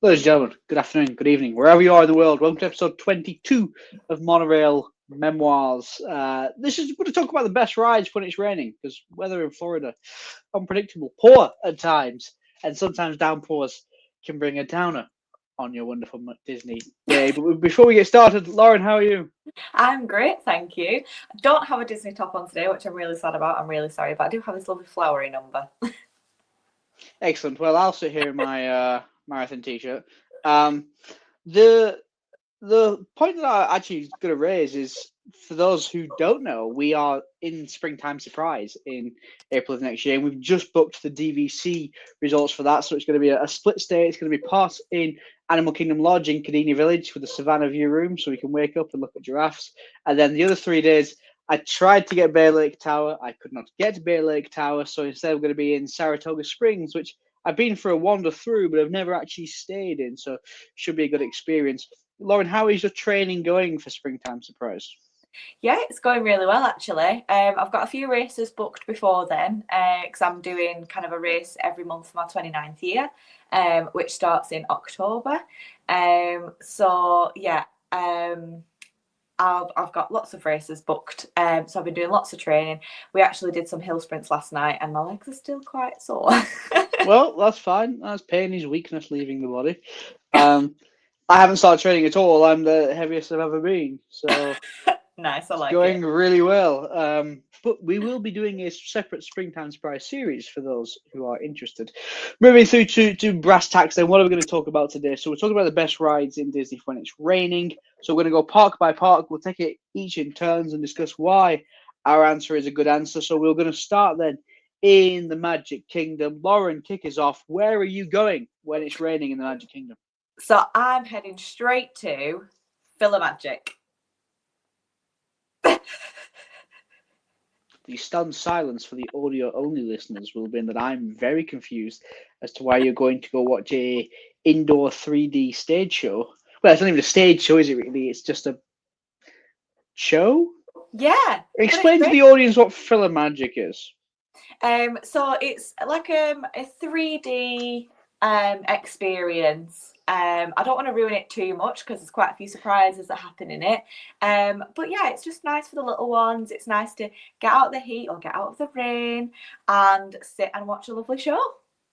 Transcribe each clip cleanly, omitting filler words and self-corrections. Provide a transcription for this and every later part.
Ladies and gentlemen, good afternoon, good evening, wherever you are in the world. Welcome to episode 22 of Monorail Memoirs. This is going to talk about the best rides when it's raining, because weather in Florida, unpredictable, poor at times, and sometimes downpours can bring a downer on your wonderful Disney day. But before we get started, Lauren, how are you? I'm great, thank you. I don't have a Disney top on today, which I'm really sad about. I'm really sorry, but I do have this lovely flowery number. Excellent. Well, I'll sit here in my marathon t-shirt. The the point that I actually going to raise is for those who don't know, we are in Springtime Surprise in April of next year, and we've just booked the DVC results for that. So it's going to be a split stay. It's going to be part in Animal Kingdom Lodge in Kadena Village with the Savannah View room, so we can wake up and look at giraffes. And then the other 3 days, I tried to get Bear Lake Tower. I could not get to Bear Lake Tower, so instead we're going to be in Saratoga Springs, which I've been for a wander through, but I've never actually stayed in, so should be a good experience. Lauren, how is your training going for Springtime Surprise? Yeah, it's going really well actually. I've got a few races booked before then because I'm doing kind of a race every month for my 29th year, which starts in October. So yeah, I've got lots of races booked. So I've been doing lots of training. We actually did some hill sprints last night, and my legs are still quite sore. Well, that's fine. That's pain is weakness leaving the body. I haven't started training at all. I'm the heaviest I've ever been, so Nice, I it's like going it. really well. But we will be doing a separate Springtime Surprise series for those who are interested. Moving through to brass tacks, then what are we going to talk about today? So we're talking about the best rides in Disney when it's raining. So we're going to go park by park. We'll take it each in turns and discuss why our answer is a good answer. So we're going to start then in the Magic Kingdom. Lauren, kick us off. Where are you going when it's raining in the Magic Kingdom? So I'm heading straight to Magic. The stunned silence for the audio-only listeners will be in that I'm very confused as to why you're going to go watch a indoor 3D stage show. Well, it's not even a stage show, is it really? It's just a show? Yeah. Explain to the audience what Magic is. So it's like a 3D experience. I don't want to ruin it too much because there's quite a few surprises that happen in it. But yeah, it's just nice for the little ones. It's nice to get out of the heat or get out of the rain and sit and watch a lovely show.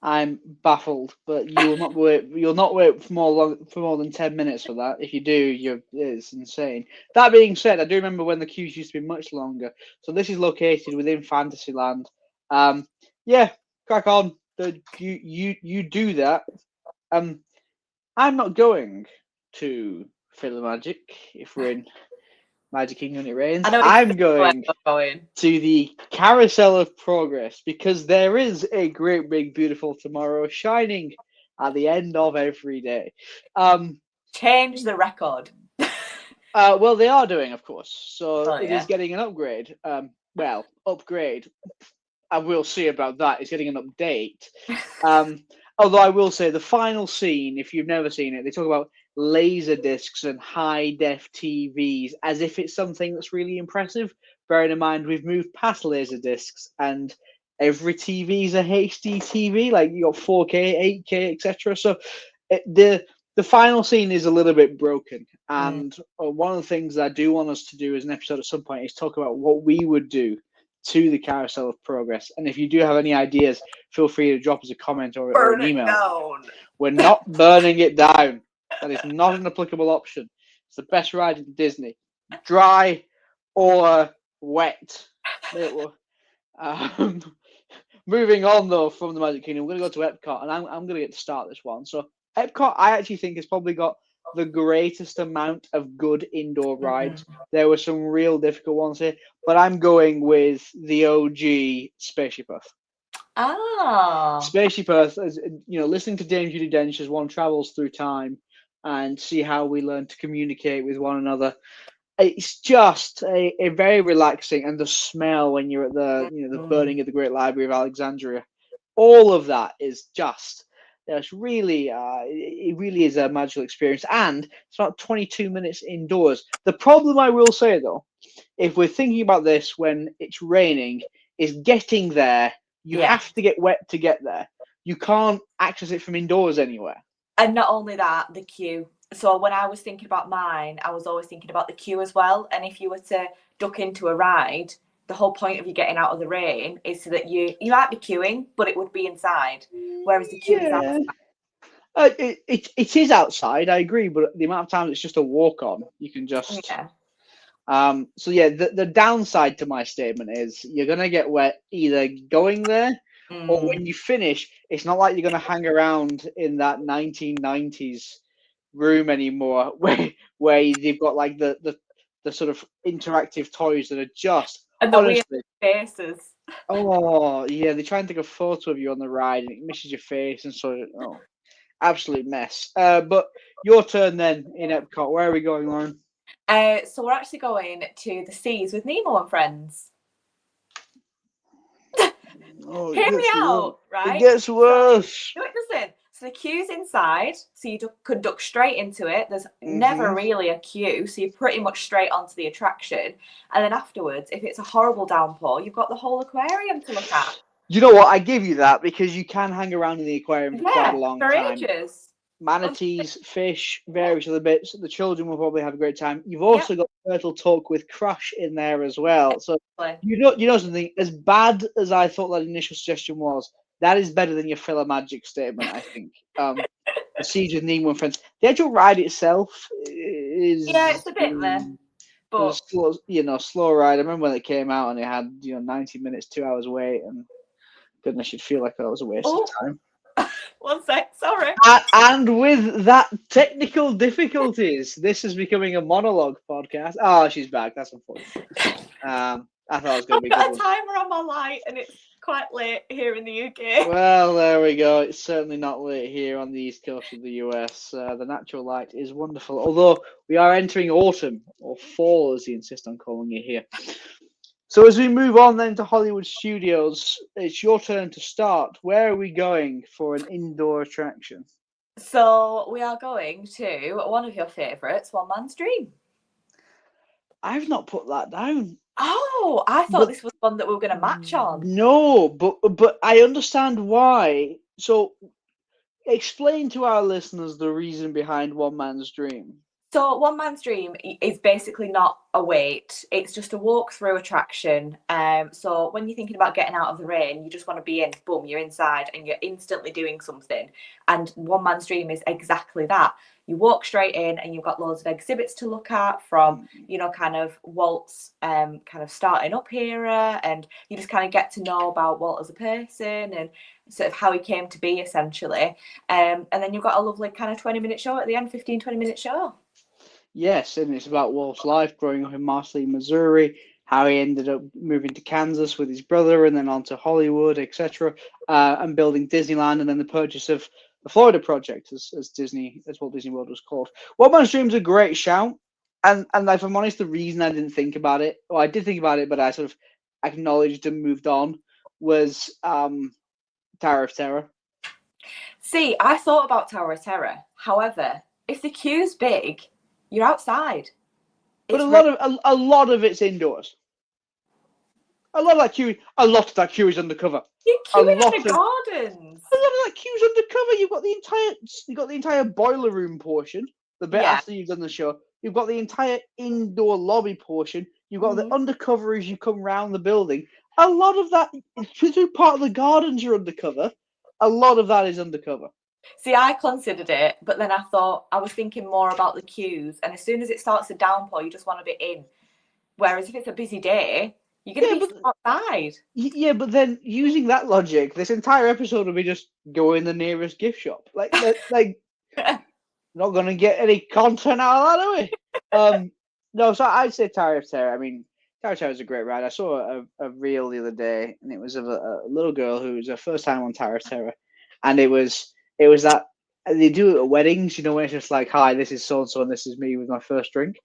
I'm baffled, but you will not wait. You'll not wait for more than 10 minutes for that. If you do, it's insane. That being said, I do remember when the queues used to be much longer. So this is located within Fantasyland. Yeah, crack on. You do that. I'm not going to Magic if we're in Magic Kingdom and it rains. I'm going to the Carousel of Progress because there is a great big beautiful tomorrow shining at the end of every day. Change the record. Well, they are doing, of course. So it is getting an upgrade. Upgrade. I will see about that. It's getting an update. Although I will say the final scene, if you've never seen it, they talk about laser discs and high def TVs as if it's something that's really impressive. Bearing in mind we've moved past laser discs and every TV is a HD TV, like you got 4K, 8K, etc. So the final scene is a little bit broken. And one of the things that I do want us to do as an episode at some point is talk about what we would do to the Carousel of Progress. And if you do have any ideas, feel free to drop us a comment or an email. Down. We're not burning it down. That is not an applicable option. It's the best ride in Disney. Dry or wet. Moving on, though, from the Magic Kingdom, we're going to go to Epcot, and I'm going to get to start this one. So Epcot, I actually think, has probably got the greatest amount of good indoor rides. There were some real difficult ones here, but I'm going with the OG Spaceship Earth. Spaceship Earth, listening to Dame Judi Dench as one travels through time and see how we learn to communicate with one another. It's just a very relaxing, and the smell when you're at the burning of the Great Library of Alexandria, all of that is just. It's really, it really is a magical experience, and it's about 22 minutes indoors. The problem I will say though, if we're thinking about this when it's raining, is getting there. You have to get wet to get there. You can't access it from indoors anywhere. And not only that, the queue. So when I was thinking about mine, I was always thinking about the queue as well. And if you were to duck into a ride, the whole point of you getting out of the rain is so that you might be queuing, but it would be inside, whereas the queue is outside. It is outside, I agree, but the amount of times it's just a walk on, you can just. Yeah. So yeah, the downside to my statement is you're gonna get wet either going there or when you finish. It's not like you're gonna hang around in that 1990s room anymore, where they've got like the sort of interactive toys that are just and the honestly weird faces. Oh yeah, they try and take a photo of you on the ride and it misses your face and absolute mess. But your turn then in Epcot. Where are we going, Lauren? So we're actually going to the seas with Nemo and friends. Hear me out, right? It gets worse. No, it doesn't. So the queue's inside, so you could duck straight into it. There's never really a queue, so you're pretty much straight onto the attraction. And then afterwards, if it's a horrible downpour, you've got the whole aquarium to look at. You know what? I give you that because you can hang around in the aquarium for quite a long time. Ages. Manatees, fish, various other bits. The children will probably have a great time. You've also got Turtle Talk with Crush in there as well. So you know something. As bad as I thought that initial suggestion was, that is better than your Filler Magic statement, I think. The Siege with Nemo and Friends. The actual ride itself is it's a bit there. But slow ride. I remember when it came out and it had 90 minutes, 2 hours wait, and goodness, you'd feel like that was a waste of time. 1 sec, sorry. And with that technical difficulties, this is becoming a monologue podcast. Oh, she's back. That's unfortunate. I thought I was going to be. I've got a timer on my light, and it's quite late here in the UK. Well, there we go. It's certainly not late here on the east coast of the US. The natural light is wonderful, although we are entering autumn, or fall, as you insist on calling it here. So as we move on then to Hollywood Studios, it's your turn to start. Where are we going for an indoor attraction? So we are going to one of your favourites, One Man's Dream. I've not put that down. Oh, I thought this was one that we were going to match on. No, but I understand why. So explain to our listeners the reason behind One Man's Dream. So One Man's Dream is basically not a wait. It's just a walk-through attraction. So when you're thinking about getting out of the rain, you just want to be in, boom, you're inside and you're instantly doing something. And One Man's Dream is exactly that. You walk straight in and you've got loads of exhibits to look at from, kind of Walt's kind of starting up era, and you just kind of get to know about Walt as a person and sort of how he came to be, essentially. And then you've got a lovely kind of 20-minute show at the end, 15-20-minute show. Yes, and it's about Walt's life growing up in Marceline, Missouri, how he ended up moving to Kansas with his brother and then on to Hollywood, etc., and building Disneyland, and then the purchase of the Florida project, as Walt Disney World was called. One Man's Dream's a great shout, and if I'm honest, the reason I didn't think about it, or I did think about it, but I sort of acknowledged and moved on, was Tower of Terror. See, I thought about Tower of Terror. However, if the queue's big, you're outside. But a lot of it's indoors. A lot of that queue is undercover. You're queuing in the gardens. A lot of that queue's undercover. You've got the entire boiler room portion. The bit after you've done the show. You've got the entire indoor lobby portion. You've got the undercover as you come round the building. A lot of that, part of the gardens are undercover. A lot of that is undercover. See, I considered it, but then I was thinking more about the queues, and as soon as it starts to downpour, you just want to be in. Whereas if it's a busy day, you're going to be outside. Yeah, but then using that logic, this entire episode will be just go in the nearest gift shop. Like not going to get any content out of that, are we? No, so I'd say Tower of Terror. I mean, Tower of Terror is a great ride. I saw a reel the other day, and it was of a little girl who was her first time on Tower of Terror, and it was that they do it at weddings, when it's just like, hi, this is so-and-so and this is me with my first drink.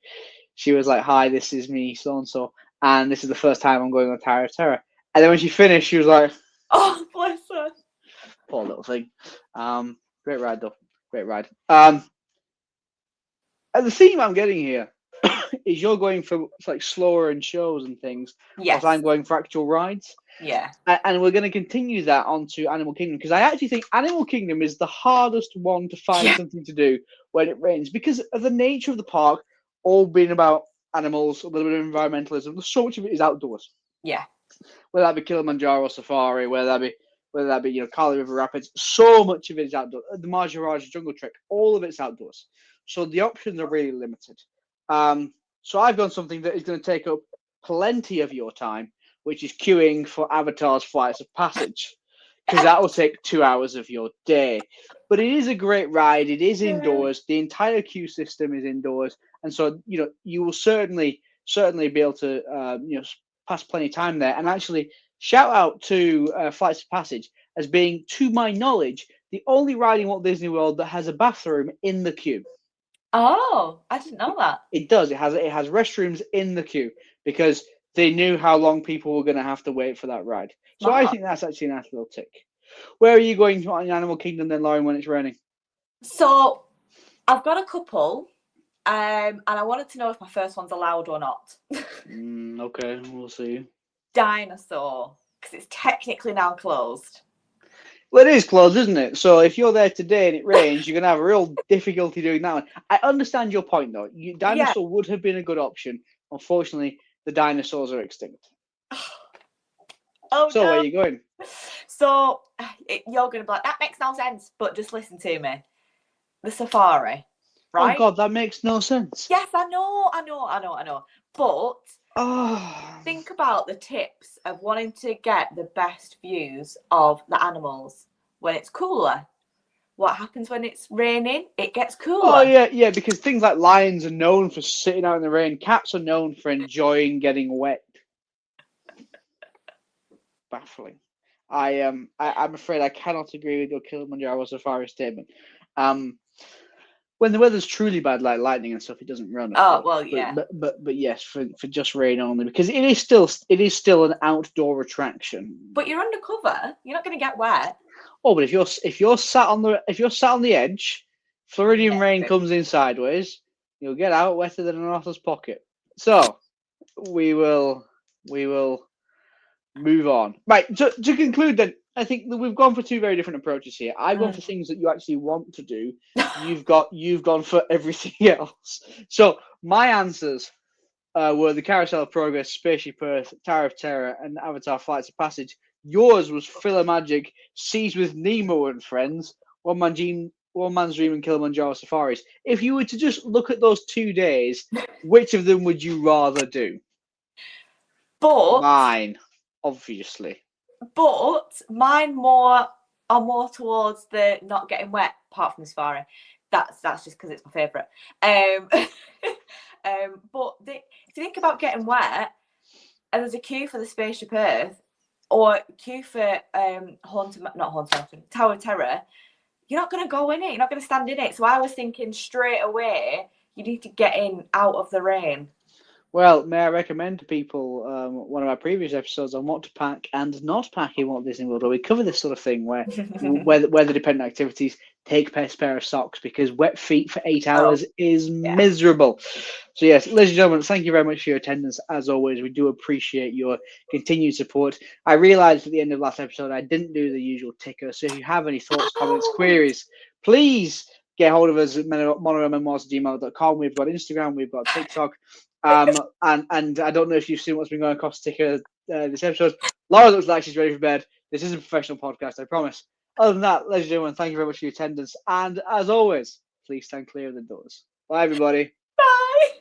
She was like, hi, this is me, so-and-so, and this is the first time I'm going on Tower of Terror. And then when she finished, she was like, oh, bless her. Poor little thing. Great ride, though. Great ride. And the theme I'm getting here is you're going for like slower and shows and things, whilst I'm going for actual rides. Yeah. And we're going to continue that onto Animal Kingdom, because I actually think Animal Kingdom is the hardest one to find something to do when it rains, because of the nature of the park, all being about animals, a little bit of environmentalism. So much of it is outdoors. Yeah. Whether that be Kilimanjaro Safari, whether that be Kali River Rapids, so much of it is outdoors. The Maharaja Jungle Trek, all of it's outdoors. So the options are really limited. So I've done something that is going to take up plenty of your time, which is queuing for Avatar's Flights of Passage, because that will take 2 hours of your day. But it is a great ride. It is indoors. The entire queue system is indoors, and so you will certainly be able to pass plenty of time there. And actually, shout out to Flights of Passage as being, to my knowledge, the only ride in Walt Disney World that has a bathroom in the queue. Oh, I didn't know that. It does. It has restrooms in the queue because they knew how long people were going to have to wait for that ride. So I think that's actually a nice little tick. Where are you going to on Animal Kingdom then, Lauren, when it's raining? So I've got a couple, and I wanted to know if my first one's allowed or not. Okay, we'll see. Dinosaur, because it's technically now closed. Well, it is closed, isn't it? So if you're there today and it rains, you're going to have a real difficulty doing that one. I understand your point, though. Dinosaur would have been a good option. Unfortunately, the dinosaurs are extinct. So where are you going? So you're going to be like, that makes no sense. But just listen to me. The safari, right? Oh, God, that makes no sense. Yes, I know. But think about the tips of wanting to get the best views of the animals when it's cooler. What happens when it's raining? It gets cooler. Oh, yeah, because things like lions are known for sitting out in the rain. Cats are known for enjoying getting wet. Baffling. I'm afraid I cannot agree with your Kilimanjaro Safari statement. When the weather's truly bad, like lightning and stuff, it doesn't run. Oh, well, yeah. But yes, for just rain only, because it is still an outdoor attraction. But you're undercover. You're not going to get wet. Oh, but if you're sat on the edge, Floridian rain comes in sideways, you'll get out wetter than an otters pocket. So we will move on. Right, to conclude then, I think that we've gone for two very different approaches here. I've gone for things that you actually want to do. You've gone for everything else. So my answers were the Carousel of Progress, Spaceship Earth, Tower of Terror, and Avatar Flights of Passage. Yours was Philomagic, Seas with Nemo and Friends, One Man's Dream, and Kilimanjaro Safaris. If you were to just look at those 2 days, which of them would you rather do? Mine, obviously. But mine are more towards the not getting wet, apart from the safari. That's just because it's my favourite. But if you think about getting wet, and there's a queue for the Spaceship Earth, or queue for Tower of Terror, you're not going to go in it. You're not going to stand in it. So I was thinking straight away, you need to get in out of the rain. Well, may I recommend to people one of our previous episodes on what to pack and not pack in Walt Disney World, where we cover this sort of thing, where weather-dependent activities, take best pair of socks, because wet feet for 8 hours is miserable. So yes, ladies and gentlemen, thank you very much for your attendance. As always, we do appreciate your continued support. I realised at the end of last episode I didn't do the usual ticker, so if you have any thoughts, comments, queries, please get hold of us at monorailmemoirs@gmail.com. We've got Instagram, we've got TikTok. And I don't know if you've seen what's been going across Ticker this episode. Laura looks like she's ready for bed. This is a professional podcast, I promise. Other than that, ladies and gentlemen, thank you very much for your attendance. And as always, please stand clear of the doors. Bye, everybody. Bye.